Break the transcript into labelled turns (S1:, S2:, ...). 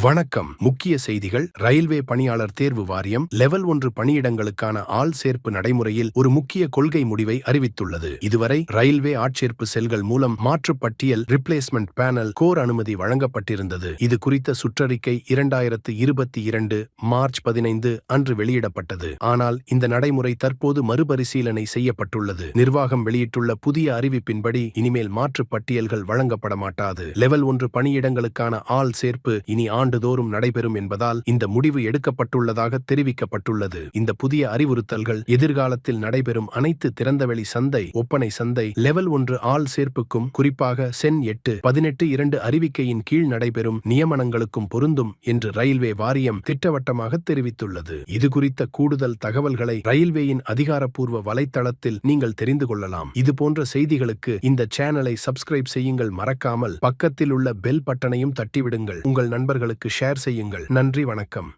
S1: வணக்கம். முக்கிய செய்திகள். ரயில்வே பணியாளர் தேர்வு வாரியம் லெவல் 1 பணியிடங்களுக்கான ஆள் சேர்ப்பு நடைமுறையில் ஒரு முக்கிய கொள்கை முடிவை அறிவித்துள்ளது. இதுவரை ரயில்வே ஆட்சேர்ப்பு செல்கள் மூலம் மாற்றுப் பட்டியல் ரிப்ளேஸ்மெண்ட் பேனல் கோர் அனுமதி வழங்கப்பட்டிருந்தது. இது குறித்த சுற்றறிக்கை 2022 மார்ச் 15 அன்று வெளியிடப்பட்டது. ஆனால் இந்த நடைமுறை தற்போது மறுபரிசீலனை செய்யப்பட்டுள்ளது. நிர்வாகம் வெளியிட்டுள்ள புதிய அறிவிப்பின்படி இனிமேல் மாற்றுப் பட்டியல்கள் வழங்கப்பட மாட்டாது. லெவல் 1 பணியிடங்களுக்கான ஆள் சேர்ப்பு இனி ஆண்டுதோறும் நடைபெறும் என்பதால் இந்த முடிவு எடுக்கப்பட்டுள்ளதாக தெரிவிக்கப்பட்டுள்ளது. இந்த புதிய அறிவுறுத்தல்கள் எதிர்காலத்தில் நடைபெறும் அனைத்து திறந்தவெளி சந்தை, ஒப்பனை சந்தை, லெவல் 1 ஆள் சேர்ப்புக்கும், குறிப்பாக சென் 8/18 அறிவிக்கையின் கீழ் நடைபெறும் நியமனங்களுக்கும் பொருந்தும் என்று ரயில்வே வாரியம் திட்டவட்டமாக தெரிவித்துள்ளது. இதுகுறித்த கூடுதல் தகவல்களை ரயில்வேயின் அதிகாரப்பூர்வ வலைத்தளத்தில் நீங்கள் தெரிந்து கொள்ளலாம். இதுபோன்ற செய்திகளுக்கு இந்த சேனலை சப்ஸ்கிரைப் செய்யுங்கள். மறக்காமல் பக்கத்தில் உள்ள பெல் பட்டனையும் தட்டிவிடுங்கள். உங்கள் நண்பர்களுக்கு ஷேர் செய்யுங்கள். நன்றி, வணக்கம்.